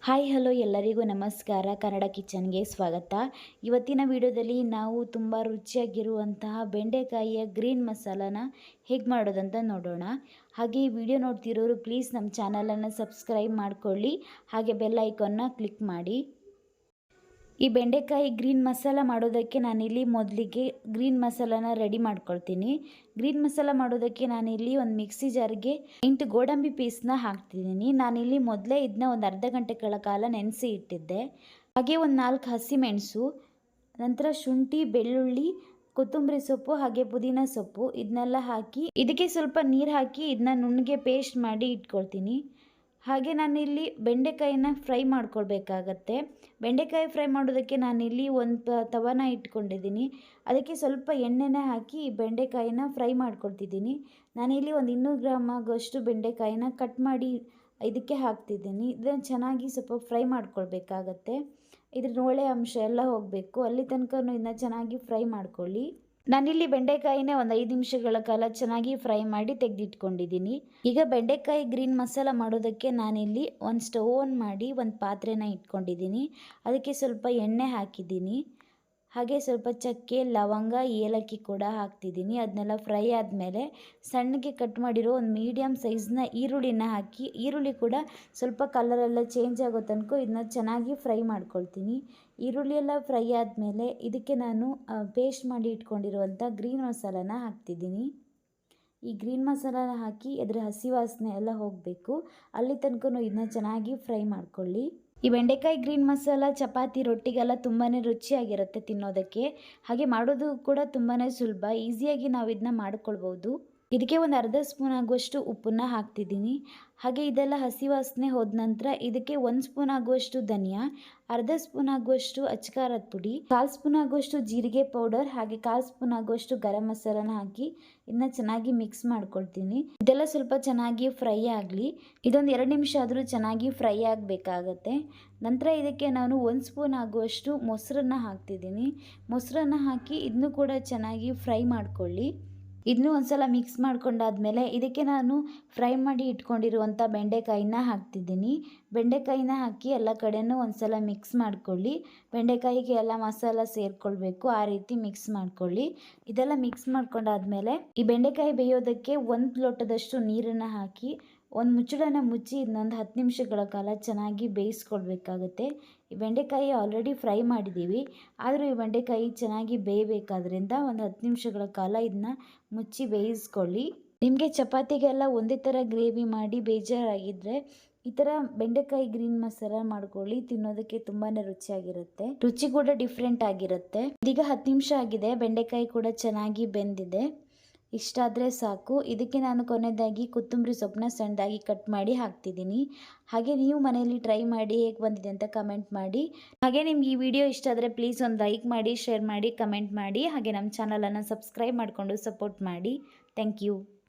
Hi hello ಎಲ್ಲರಿಗೂ ನಮಸ್ಕಾರ. ಕನ್ನಡ ಕಿಚನ್ಗೆ ಸ್ವಾಗತ. ಇವತ್ತಿನ ವಿಡಿಯೋದಲ್ಲಿ ನಾವು ತುಂಬ ರುಚಿಯಾಗಿರುವಂತಹ ಬೆಂಡೆಕಾಯಿಯ ಗ್ರೀನ್ ಮಸಾಲಾನ ಹೇಗೆ ಮಾಡೋದಂತ ನೋಡೋಣ. ಹಾಗೆ ಈ ವಿಡಿಯೋ ನೋಡ್ತಿರೋರು ಪ್ಲೀಸ್ ನಮ್ಮ ಚಾನಲನ್ನು ಸಬ್ಸ್ಕ್ರೈಬ್ ಮಾಡ್ಕೊಳ್ಳಿ, ಹಾಗೆ ಬೆಲ್ ಐಕಾನ್ನ ಕ್ಲಿಕ್ ಮಾಡಿ. ಈ ಬೆಂಡೆಕಾಯಿ ಗ್ರೀನ್ ಮಸಾಲ ಮಾಡೋದಕ್ಕೆ ನಾನಿಲ್ಲಿ ಮೊದಲಿಗೆ ಗ್ರೀನ್ ಮಸಾಲಾನ ರೆಡಿ ಮಾಡ್ಕೊಳ್ತೀನಿ. ಗ್ರೀನ್ ಮಸಾಲ ಮಾಡೋದಕ್ಕೆ ನಾನಿಲ್ಲಿ ಒಂದು ಮಿಕ್ಸಿ ಜಾರ್ಗೆ 8 ಗೋಡಂಬಿ ಪೀಸ್ನ ಹಾಕ್ತಿದ್ದೀನಿ. ನಾನಿಲ್ಲಿ ಮೊದಲೇ ಇದನ್ನ ಒಂದು ಅರ್ಧ ಗಂಟೆಗಳ ಕಾಲ ನೆನೆಸಿ ಇಟ್ಟಿದ್ದೆ. ಹಾಗೆ ಒಂದು 4 ಹಸಿಮೆಣಸು, ನಂತರ ಶುಂಠಿ, ಬೆಳ್ಳುಳ್ಳಿ, ಕೊತ್ತಂಬರಿ ಸೊಪ್ಪು ಹಾಗೆ ಪುದೀನ ಸೊಪ್ಪು ಇದನ್ನೆಲ್ಲ ಹಾಕಿ ಇದಕ್ಕೆ ಸ್ವಲ್ಪ ನೀರು ಹಾಕಿ ಇದನ್ನ ನುಣ್ಣಗೆ ಪೇಸ್ಟ್ ಮಾಡಿ ಇಟ್ಕೊಳ್ತೀನಿ. ಹಾಗೆ ನಾನಿಲ್ಲಿ ಬೆಂಡೆಕಾಯಿನ ಫ್ರೈ ಮಾಡ್ಕೊಳ್ಬೇಕಾಗತ್ತೆ. ಬೆಂಡೆಕಾಯಿ ಫ್ರೈ ಮಾಡೋದಕ್ಕೆ ನಾನಿಲ್ಲಿ ಒಂದು ತವನ ಇಟ್ಕೊಂಡಿದ್ದೀನಿ. ಅದಕ್ಕೆ ಸ್ವಲ್ಪ ಎಣ್ಣೆನ ಹಾಕಿ ಬೆಂಡೆಕಾಯಿನ ಫ್ರೈ ಮಾಡ್ಕೊಳ್ತಿದ್ದೀನಿ. ನಾನಿಲ್ಲಿ ಒಂದು 200 ಗ್ರಾಮ್ ಆಗೋಷ್ಟು ಬೆಂಡೆಕಾಯಿನ ಕಟ್ ಮಾಡಿ ಇದಕ್ಕೆ ಹಾಕ್ತಿದ್ದೀನಿ. ಇದನ್ನು ಚೆನ್ನಾಗಿ ಸ್ವಲ್ಪ ಫ್ರೈ ಮಾಡ್ಕೊಳ್ಬೇಕಾಗತ್ತೆ. ಇದ್ರ ಒಳ್ಳೆ ಅಂಶ ಎಲ್ಲ ಹೋಗಬೇಕು, ಅಲ್ಲಿ ತನಕ ಇದನ್ನ ಚೆನ್ನಾಗಿ ಫ್ರೈ ಮಾಡ್ಕೊಳ್ಳಿ. ನಾನಿಲ್ಲಿ ಬೆಂಡೆಕಾಯಿನೇ ಒಂದು 5 ನಿಮಿಷಗಳ ಕಾಲ ಚೆನ್ನಾಗಿ ಫ್ರೈ ಮಾಡಿ ತೆಗೆದಿಟ್ಕೊಂಡಿದ್ದೀನಿ. ಈಗ ಬೆಂಡೆಕಾಯಿ ಗ್ರೀನ್ ಮಸಾಲ ಮಾಡೋದಕ್ಕೆ ನಾನಿಲ್ಲಿ ಒಂದು ಸ್ಟವ್ ಆನ್ ಮಾಡಿ ಒಂದು ಪಾತ್ರೆನ ಇಟ್ಕೊಂಡಿದ್ದೀನಿ. ಅದಕ್ಕೆ ಸ್ವಲ್ಪ ಎಣ್ಣೆ ಹಾಕಿದ್ದೀನಿ. ಹಾಗೆ ಸ್ವಲ್ಪ ಚಕ್ಕೆ, ಲವಂಗ, ಏಲಕ್ಕಿ ಕೂಡ ಹಾಕ್ತಿದ್ದೀನಿ. ಅದನ್ನೆಲ್ಲ ಫ್ರೈ ಆದಮೇಲೆ ಸಣ್ಣಗೆ ಕಟ್ ಮಾಡಿರೋ ಒಂದು ಮೀಡಿಯಮ್ ಸೈಜ್ನ ಈರುಳ್ಳಿನ ಹಾಕಿ, ಈರುಳ್ಳಿ ಕೂಡ ಸ್ವಲ್ಪ ಕಲರೆಲ್ಲ ಚೇಂಜ್ ಆಗೋ ತನಕ ಇದನ್ನ ಚೆನ್ನಾಗಿ ಫ್ರೈ ಮಾಡ್ಕೊಳ್ತೀನಿ. ಈರುಳ್ಳಿ ಎಲ್ಲ ಫ್ರೈ ಆದಮೇಲೆ ಇದಕ್ಕೆ ನಾನು ಪೇಸ್ಟ್ ಮಾಡಿ ಇಟ್ಕೊಂಡಿರುವಂಥ ಗ್ರೀನ್ ಮಸಾಲಾನ ಹಾಕ್ತಿದ್ದೀನಿ. ಈ ಗ್ರೀನ್ ಮಸಾಲಾನ ಹಾಕಿ ಅದರ ಹಸಿ ವಾಸನೆ ಎಲ್ಲ ಹೋಗಬೇಕು, ಅಲ್ಲಿ ತನಕ ಇದನ್ನ ಚೆನ್ನಾಗಿ ಫ್ರೈ ಮಾಡ್ಕೊಳ್ಳಿ. ಈ ಬೆಂಡೆಕಾಯಿ ಗ್ರೀನ್ ಮಸಾಲ ಚಪಾತಿ, ರೊಟ್ಟಿಗೆಲ್ಲ ತುಂಬಾ ರುಚಿಯಾಗಿರುತ್ತೆ ತಿನ್ನೋದಕ್ಕೆ. ಹಾಗೆ ಮಾಡೋದು ಕೂಡ ತುಂಬಾ ಸುಲಭ, ಈಸಿಯಾಗಿ ನಾವು ಇದನ್ನ ಮಾಡ್ಕೊಳ್ಬೋದು. ಇದಕ್ಕೆ ಒಂದು ಅರ್ಧ ಸ್ಪೂನ್ ಆಗುವಷ್ಟು ಉಪ್ಪನ್ನ ಹಾಕ್ತಿದ್ದೀನಿ. ಹಾಗೆ ಇದೆಲ್ಲ ಹಸಿ ವಾಸನೆ ಹೋದ ನಂತರ ಇದಕ್ಕೆ 1 ಸ್ಪೂನ್ ಆಗುವಷ್ಟು ಧನಿಯಾ, ಅರ್ಧ ಸ್ಪೂನ್ ಆಗುವಷ್ಟು ಅಚ್ಕಾರದ ಪುಡಿ, 1/4 ಸ್ಪೂನ್ ಆಗುವಷ್ಟು ಜೀರಿಗೆ ಪೌಡರ್, ಹಾಗೆ 1/4 ಸ್ಪೂನ್ ಆಗುವಷ್ಟು ಗರಂ ಮಸಾಲಾನ ಹಾಕಿ ಇದನ್ನ ಚೆನ್ನಾಗಿ ಮಿಕ್ಸ್ ಮಾಡ್ಕೊಳ್ತೀನಿ. ಇದೆಲ್ಲ ಸ್ವಲ್ಪ ಚೆನ್ನಾಗಿ ಫ್ರೈ ಆಗಲಿ. ಇದೊಂದು 2 ನಿಮಿಷ ಆದರೂ ಚೆನ್ನಾಗಿ ಫ್ರೈ ಆಗಬೇಕಾಗತ್ತೆ. ನಂತರ ಇದಕ್ಕೆ ನಾನು 1 ಸ್ಪೂನ್ ಆಗುವಷ್ಟು ಮೊಸರನ್ನ ಹಾಕ್ತಿದ್ದೀನಿ. ಮೊಸರನ್ನ ಹಾಕಿ ಇದನ್ನು ಕೂಡ ಚೆನ್ನಾಗಿ ಫ್ರೈ ಮಾಡ್ಕೊಳ್ಳಿ. ಇದನ್ನು ಒಂದ್ಸಲ ಮಿಕ್ಸ್ ಮಾಡ್ಕೊಂಡಾದ್ಮೇಲೆ ಇದಕ್ಕೆ ನಾನು ಫ್ರೈ ಮಾಡಿ ಇಟ್ಕೊಂಡಿರುವಂಥ ಬೆಂಡೆಕಾಯಿನ ಹಾಕ್ತಿದ್ದೀನಿ. ಬೆಂಡೆಕಾಯಿನ ಹಾಕಿ ಎಲ್ಲ ಕಡೆನೂ ಒಂದ್ಸಲ ಮಿಕ್ಸ್ ಮಾಡ್ಕೊಳ್ಳಿ. ಬೆಂಡೆಕಾಯಿಗೆ ಎಲ್ಲ ಮಸಾಲ ಸೇರಿಕೊಳ್ಬೇಕು, ಆ ರೀತಿ ಮಿಕ್ಸ್ ಮಾಡ್ಕೊಳ್ಳಿ. ಇದೆಲ್ಲ ಮಿಕ್ಸ್ ಮಾಡ್ಕೊಂಡಾದ್ಮೇಲೆ ಈ ಬೆಂಡೆಕಾಯಿ ಬೇಯೋದಕ್ಕೆ 1 ಲೋಟದಷ್ಟು ನೀರನ್ನು ಹಾಕಿ ಒಂದು ಮುಚ್ಚಳನ ಮುಚ್ಚಿ ಇನ್ನೊಂದು 10 ನಿಮಿಷಗಳ ಕಾಲ ಚೆನ್ನಾಗಿ ಬೇಯಿಸ್ಕೊಳ್ಬೇಕಾಗುತ್ತೆ. ಈ ಬೆಂಡೆಕಾಯಿ ಆಲ್ರೆಡಿ ಫ್ರೈ ಮಾಡಿದ್ದೀವಿ, ಆದರೂ ಈ ಬೆಂಡೆಕಾಯಿ ಚೆನ್ನಾಗಿ ಬೇಯಬೇಕಾದ್ರಿಂದ ಒಂದು 10 ನಿಮಿಷಗಳ ಕಾಲ ಇದನ್ನ ಮುಚ್ಚಿ ಬೇಯಿಸ್ಕೊಳ್ಳಿ. ನಿಮಗೆ ಚಪಾತಿಗೆಲ್ಲ ಒಂದೇ ಥರ ಗ್ರೇವಿ ಮಾಡಿ ಬೇಜಾರಾಗಿದ್ದರೆ ಈ ಥರ ಬೆಂಡೆಕಾಯಿ ಗ್ರೀನ್ ಮಸಾಲ ಮಾಡ್ಕೊಳ್ಳಿ, ತಿನ್ನೋದಕ್ಕೆ ತುಂಬಾ ರುಚಿಯಾಗಿರುತ್ತೆ. ರುಚಿ ಕೂಡ ಡಿಫ್ರೆಂಟ್ ಆಗಿರುತ್ತೆ. ಇದೀಗ 10 ನಿಮಿಷ ಆಗಿದೆ, ಬೆಂಡೆಕಾಯಿ ಕೂಡ ಚೆನ್ನಾಗಿ ಬೆಂದಿದೆ. ಇಷ್ಟಾದರೆ ಸಾಕು. ಇದಕ್ಕೆ ನಾನು ಕೊನೆಯದಾಗಿ ಕೊತ್ತಂಬರಿ ಸೊಪ್ಪನ್ನ ಸಣ್ಣದಾಗಿ ಕಟ್ ಮಾಡಿ ಹಾಕ್ತಿದ್ದೀನಿ. ಹಾಗೆ ನೀವು ಮನೆಯಲ್ಲಿ ಟ್ರೈ ಮಾಡಿ ಹೇಗೆ ಬಂದಿದೆ ಅಂತ ಕಮೆಂಟ್ ಮಾಡಿ. ಹಾಗೆ ನಿಮ್ಗೆ ಈ ವಿಡಿಯೋ ಇಷ್ಟ ಆದರೆ ಪ್ಲೀಸ್ ಒಂದು ಲೈಕ್ ಮಾಡಿ, ಶೇರ್ ಮಾಡಿ, ಕಮೆಂಟ್ ಮಾಡಿ. ಹಾಗೆ ನಮ್ಮ ಚಾನಲನ್ನು ಸಬ್ಸ್ಕ್ರೈಬ್ ಮಾಡಿಕೊಂಡು ಸಪೋರ್ಟ್ ಮಾಡಿ. Thank you.